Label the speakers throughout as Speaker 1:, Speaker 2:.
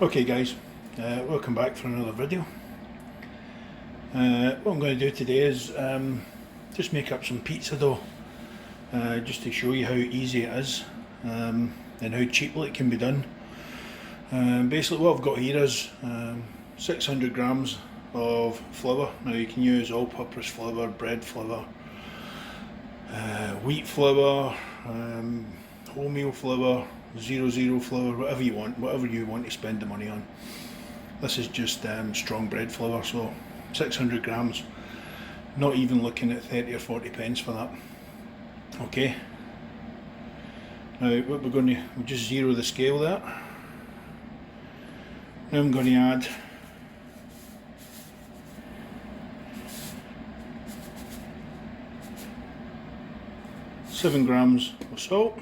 Speaker 1: Okay guys, welcome back for another video. What I'm going to do today is just make up some pizza dough, just to show you how easy it is and how cheaply it can be done. Basically what I've got here is 600 grams of flour. Now you can use all-purpose flour, bread flour, wheat flour, wholemeal flour, 00 flour, whatever you want to spend the money on. This is just strong bread flour, so 600 grams, not even looking at 30 or 40 pence for that. Okay, now what we'll just zero the scale there. Now I'm going to add £7 of salt.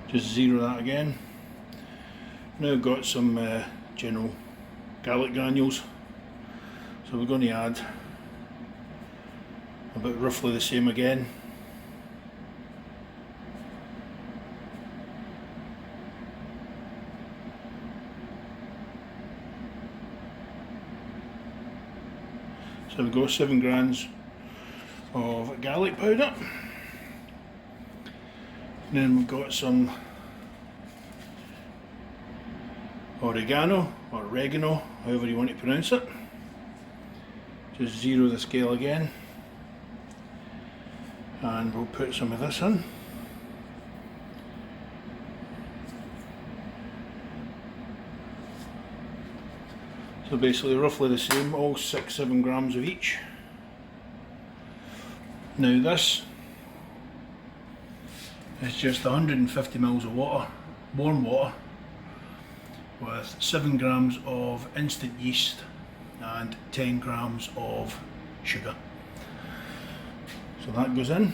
Speaker 1: Just zero that again. Now I've got some general garlic granules, so we're going to add about roughly the same again. So we've got 7 grams of garlic powder. And then we've got some oregano, or oregano, however you want to pronounce it. Just zero the scale again. And we'll put some of this in. So basically roughly the same, all 6-7 grams of each. Now this is just 150 mils of water, warm water, with 7 grams of instant yeast and 10 grams of sugar. So that goes in.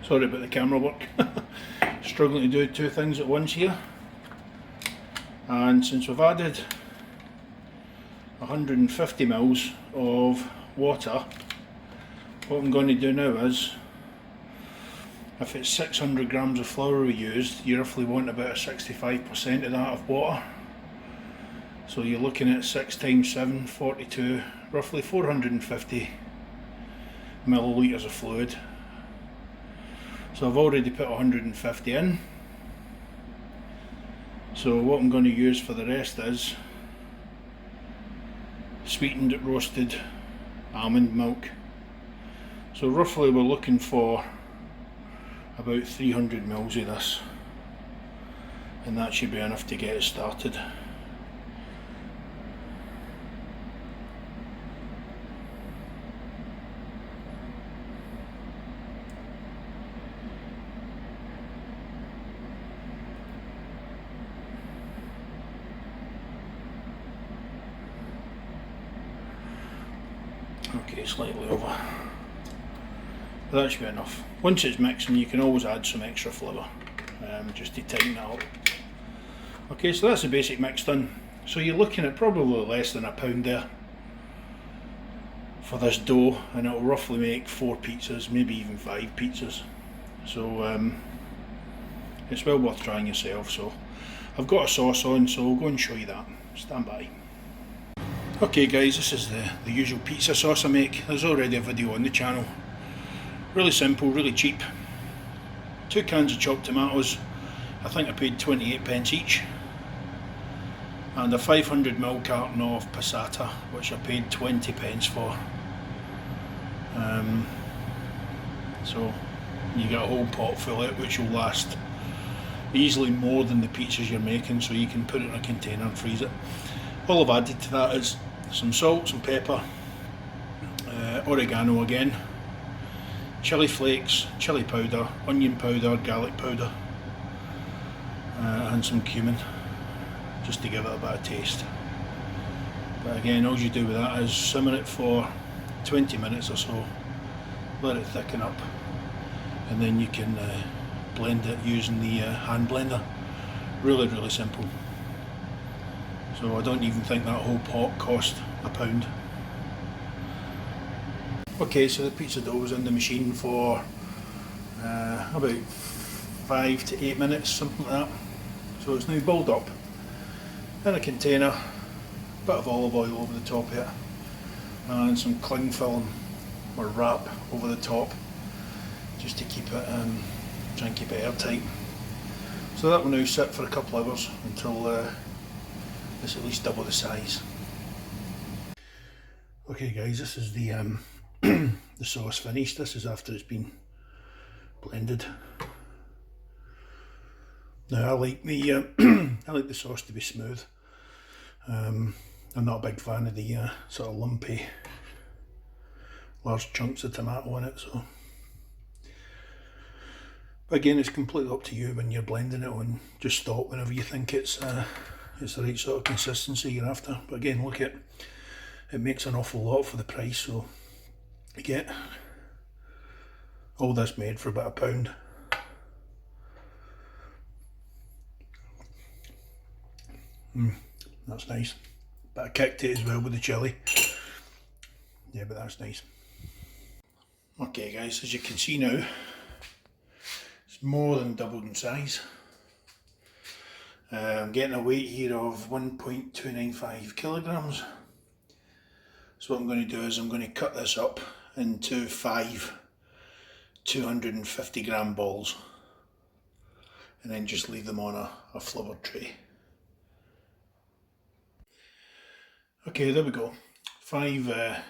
Speaker 1: Sorry about the camera work. Struggling to do two things at once here. And since we've added 150 mils of water, what I'm going to do now is, if it's 600 grams of flour we used, you roughly want about 65% of that of water. So you're looking at 6 times 7, 42, roughly 450 millilitres of fluid. So I've already put 150 in. So what I'm going to use for the rest is sweetened roasted almond milk. So roughly we're looking for about 300 mils of this, and that should be enough to get it started. Okay, slightly over. But that should be enough. Once it's mixing, you can always add some extra flour, just to tighten it up. Okay, so that's the basic mix done. So you're looking at probably less than £1 there for this dough, and it'll roughly make 4 pizzas, maybe even 5 pizzas. So it's well worth trying yourself. So I've got a sauce on, so I'll go and show you that. Stand by. Okay guys, this is the usual pizza sauce I make. There's already a video on the channel. Really simple, really cheap. 2 cans of chopped tomatoes. I think I paid 28 pence each. And a 500ml carton of passata, which I paid 20 pence for. So you get a whole pot full of it, which will last easily more than the pizzas you're making, so you can put it in a container and freeze it. All I've added to that is some salt, some pepper, oregano again, chili flakes, chili powder, onion powder, garlic powder, and some cumin, just to give it a bit of taste. But again, all you do with that is simmer it for 20 minutes or so, let it thicken up, and then you can blend it using the hand blender. Really simple. So I don't even think that whole pot cost £1. Okay, so the pizza dough was in the machine for about 5 to 8 minutes, something like that. So it's now balled up in a container, bit of olive oil over the top of it, and some cling film or wrap over the top, just to keep it, try and keep it airtight. So that will now sit for a couple of hours until it's at least double the size. Okay guys, this is the the sauce finished. This is after it's been blended. Now I like the I like the sauce to be smooth. I'm not a big fan of the sort of lumpy, large chunks of tomato in it. So, but again, it's completely up to you when you're blending it, and just stop whenever you think it's the right sort of consistency you're after. But again, look at it makes an awful lot for the price. So you get all this made for about £1. That's nice. Bit of kick to it as well with the chilli. Yeah, but that's nice. Okay guys, as you can see now, it's more than doubled in size. I'm getting a weight here of 1.295 kilograms. So what I'm going to do is I'm going to cut this up into 5 250 gram balls and then just leave them on a floured tray. Okay, there we go. 5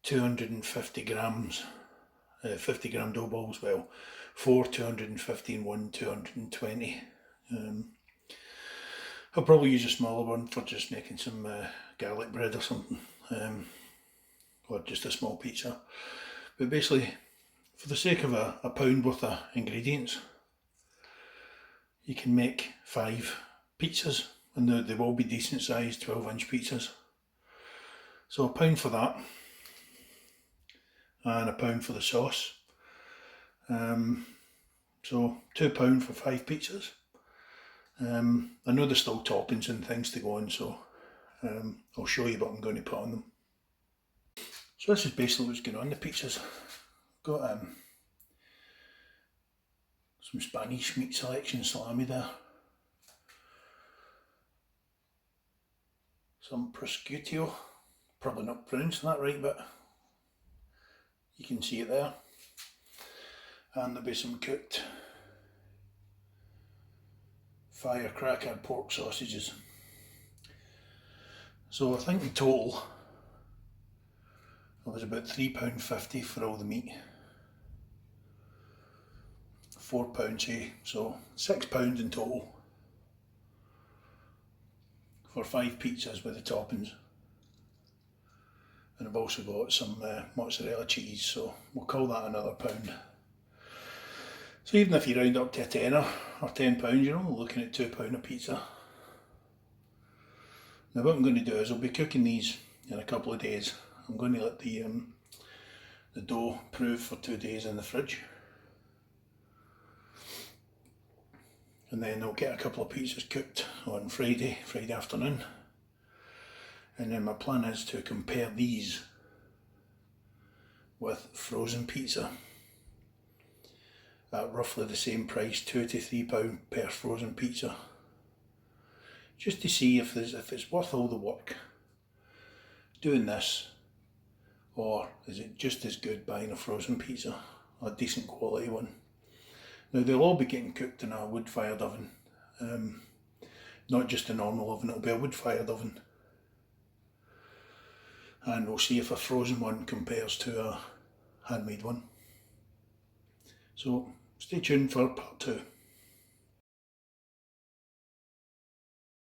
Speaker 1: 250 grams, 50 gram dough balls, well, 4 250 and 1 220. I'll probably use a smaller one for just making some garlic bread or something, or just a small pizza. But basically, for the sake of a £1 worth of ingredients, you can make 5 pizzas, and they will be decent sized 12-inch pizzas. So £1 for that, and £1 for the sauce. So £2 for 5 pizzas. I know there's still toppings and things to go on, so I'll show you what I'm going to put on them. So this is basically what's going on the pizzas. Got some Spanish meat selection salami there, some prosciutto, probably not pronouncing that right, but you can see it there, and there'll be some cooked firecracker pork sausages. So I think in total it was about £3.50 for all the meat. £4, so £6 in total for 5 pizzas with the toppings. And I've also got some mozzarella cheese, so we'll call that another £1. So even if you round up to a tenner or £10, you're only looking at £2 a pizza. Now what I'm going to do is I'll be cooking these in a couple of days. I'm going to let the dough prove for 2 days in the fridge, and then I'll get a couple of pizzas cooked on Friday afternoon. And then my plan is to compare these with frozen pizza at roughly the same price, £2 to £3 per frozen pizza, just to see if it's worth all the work doing this, or is it just as good buying a frozen pizza, a decent quality one. Now they'll all be getting cooked in a wood-fired oven, not just a normal oven, it'll be a wood-fired oven. And we'll see if a frozen one compares to a handmade one. So stay tuned for part 2.